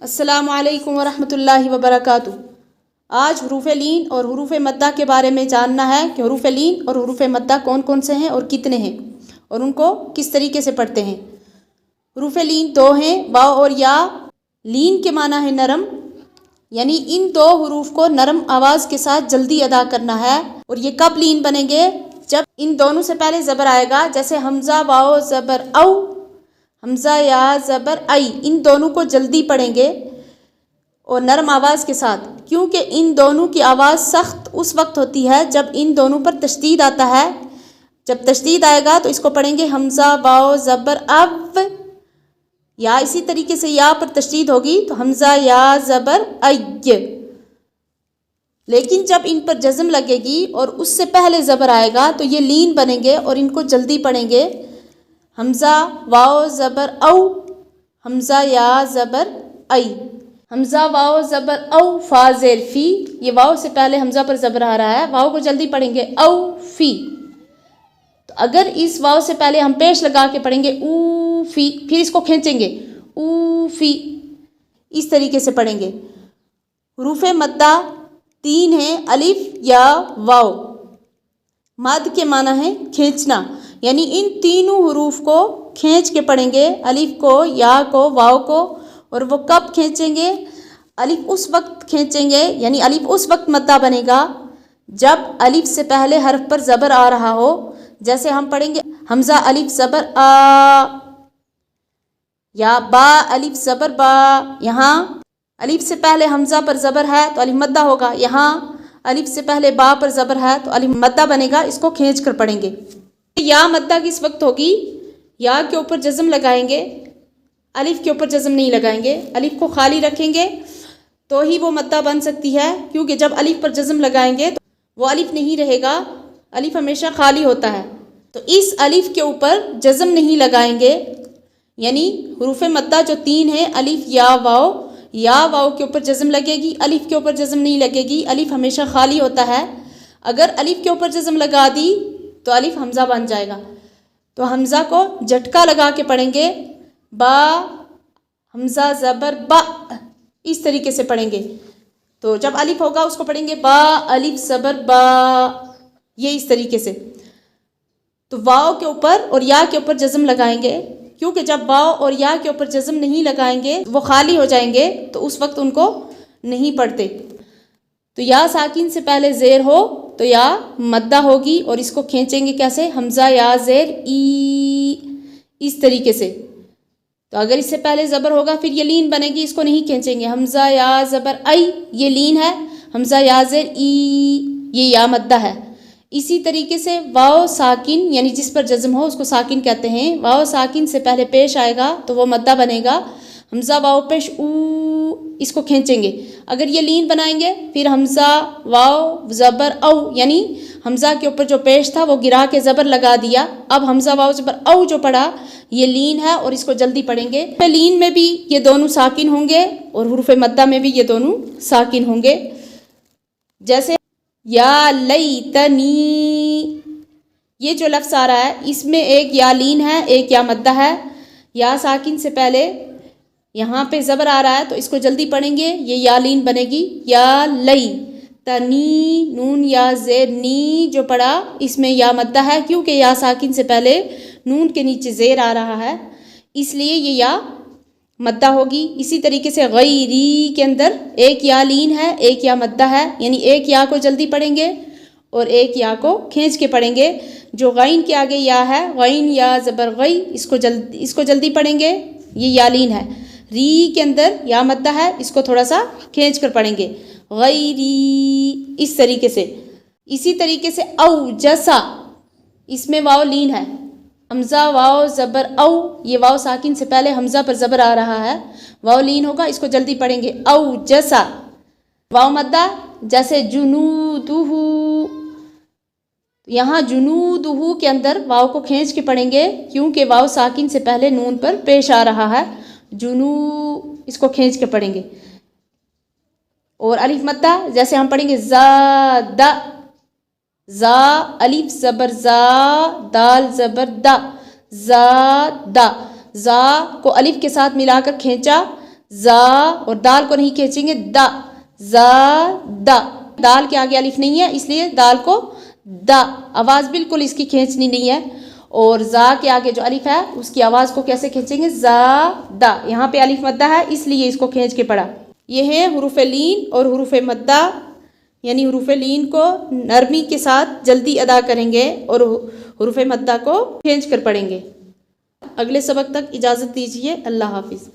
अस्सलामु अलैकुम वरहमतुल्लाहि वबरकातुहू। आज हरूफ लीन और हरूफ मद्दा के बारे में जानना है कि हरूफ लीन और हरूफ मद्दा कौन कौन से हैं और कितने हैं और उनको किस तरीके से पढ़ते हैं। हरूफ लीन दो हैं, वाव और या। लीन के माना है नरम, यानी इन दो हरूफ को नरम आवाज़ के साथ जल्दी अदा करना है। और ये कब लीन बनेंगे? जब इन दोनों से पहले ज़बर आएगा, जैसे हमज़ा वाव ज़बर औ, हमज़ा या ज़बर आई, इन दोनों को जल्दी पढ़ेंगे और नरम आवाज़ के साथ, क्योंकि इन दोनों की आवाज़ सख्त उस वक्त होती है जब इन दोनों पर तशदीद आता है। जब तशदीद आएगा तो इसको पढ़ेंगे हमज़ा वाव ज़बर अव, या इसी तरीके से या पर तशदीद होगी तो हमज़ा या ज़बर अय्य। लेकिन जब इन पर जज़म लगेगी और उससे पहले ज़बर आएगा तो ये लीन बनेंगे और इनको जल्दी पढ़ेंगे। हमज़ा वाव ज़बर औ, हमज़ा या ज़बर आई, हमज़ा वाव ज़बर औ फा ज़ेर फ़ी, ये वाव से पहले हमज़ा पर ज़बर आ रहा है, वाव को जल्दी पढ़ेंगे औ फ़ी। तो अगर इस वाव से पहले हम पेश लगा के पढ़ेंगे ऊ फ़ी, फिर इसको खींचेंगे ऊ फ़ी, इस तरीके से पढ़ेंगे। हरूफ मद्दा तीन हैं, अलिफ या वाव। मद के माना है खींचना, यानी इन तीनों हरूफ को खींच के पढ़ेंगे, अलिफ को, या को, वाव को। और वो कब खींचेंगे? अलिफ उस वक्त खींचेंगे, यानी अलिफ उस वक्त मद्दा बनेगा जब अलिफ से पहले हर्फ पर ज़बर आ रहा हो। जैसे हम पढ़ेंगे हमज़ा अलिफ ज़बर आ, या बा अलिफ ज़बर बा। यहाँ अलिफ से पहले हमज़ा पर ज़बर है तो अलिफ मद्दा होगा, यहाँ अलिफ से पहले बा पर ज़बर है तो अलिफ मद्दा बनेगा, इसको खींच कर पढ़ेंगे। या मद्दा किस वक्त होगी? या के ऊपर जज़म लगाएंगे, अलिफ के ऊपर जज़म नहीं लगाएंगे। अलिफ को खाली रखेंगे तो ही वो मद्दा बन सकती है, क्योंकि जब अलिफ पर जज़म लगाएंगे तो वो अलिफ नहीं रहेगा, अलिफ हमेशा खाली होता है। तो इस अलिफ के ऊपर जज़म नहीं लगाएंगे, यानी हरूफ मद्दा जो तीन हैं, अलिफ या वाव के ऊपर जज़म लगेगी, अलिफ के ऊपर जज़म नहीं लगेगी, अलिफ हमेशा खाली होता है। अगर अलिफ के ऊपर जज़म लगा दी तो अलिफ हमज़ा बन जाएगा। तो हमज़ा को झटका लगा के पढ़ेंगे, बा हमज़ा ज़बर बा, इस तरीके से पढ़ेंगे। तो जब अलिफ होगा उसको पढ़ेंगे बा अलिफ ज़बर बा, ये इस तरीके से। तो वाव के ऊपर और या के ऊपर जज़म लगाएंगे, क्योंकि जब वाव और या के ऊपर जज़म नहीं लगाएंगे वो खाली हो जाएंगे, तो उस वक्त उनको नहीं पढ़ते। तो या साकिन से पहले ज़ेर हो तो या मद्दा होगी और इसको खींचेंगे कैसे? हमज़ा या ज़ेर ई, इस तरीके से। तो अगर इससे पहले ज़बर होगा फिर ये लीन बनेगी, इसको नहीं खींचेंगे। हमज़ा या ज़बर आई, ये लीन है, हमज़ा या ज़ेर ई, ये या मद्दा है। इसी तरीके से वाव साकिन, यानी जिस पर जज़म हो उसको साकिन कहते हैं। वाव साकिन से पहले पेश आएगा तो वो मद्दा बनेगा, हमज़ा वाव पेश ऊ, इसको खींचेंगे। अगर ये लीन बनाएंगे फिर हमज़ा वाव ज़बर औ, यानी हमज़ा के ऊपर जो पेश था वो गिरा के ज़बर लगा दिया। अब हमज़ा वाव ज़बर औ जो पढ़ा ये लीन है और इसको जल्दी पढ़ेंगे। लीन में भी ये दोनों साकिन होंगे और हुरूफ मद्दा में भी ये दोनों साकिन होंगे। जैसे या लैतनी, ये जो लफ्ज़ आ रहा है इसमें एक या लीन है, एक या मद्दा है। या साकिन से पहले यहाँ पे ज़बर आ रहा है तो इसको जल्दी पढ़ेंगे, ये या लीन बनेगी। या लई तनी, नून या ज़ेर नी जो पढ़ा इसमें या मद्दा है, क्योंकि या साकिन से पहले नून के नीचे ज़ेर आ रहा है, इसलिए ये या मद्दा होगी। इसी तरीके से गैरी के अंदर एक या लीन है, एक या मद्दा है, यानी एक या को जल्दी पढ़ेंगे और एक या को खींच के पढ़ेंगे। जो गैन के आगे या है, गैन या ज़बर गई, इसको जल्दी पढ़ेंगे, ये या लीन है। री के अंदर या मद्दा है, इसको थोड़ा सा खींच कर पढ़ेंगे, गैरी, इस तरीके से। इसी तरीके से औ जसा, इसमें वाव लीन है, हमज़ा वाव ज़बर औ, ये वाव साकिन से पहले हमज़ा पर ज़बर आ रहा है, वाव लीन होगा, इसको जल्दी पढ़ेंगे औ जसा। वाव मद्दा, जैसे जुनूदुहु, यहाँ जुनूदुहु के अंदर वाव को खींच के पढ़ेंगे, क्योंकि वाव साकिन से पहले नून पर पेश आ रहा है, जुनू, इसको खींच के पढ़ेंगे। और अलिफ मद्दा, जैसे हम पढ़ेंगे ज़ादा, ज़ा अलिफ ज़बर ज़ा, दाल ज़बर दा, ज़ादा। ज़ा को अलिफ के साथ मिलाकर खींचा, زا اور دال کو نہیں کھینچیں گے دا زا دا دال کے آگے الف نہیں ہے اس لیے دال کو دا آواز بالکل اس کی کھینچنی نہیں ہے اور زا کے آگے جو الف ہے اس کی آواز کو کیسے کھینچیں گے زا دا یہاں پہ الف مدہ ہے اس لیے اس کو کھینچ کے پڑھا یہ ہے حروف لین اور حروف مدہ یعنی حروف لین کو نرمی کے ساتھ جلدی ادا کریں گے اور حروف مدہ کو کھینچ کر پڑھیں گے اگلے سبق تک اجازت دیجیے اللہ حافظ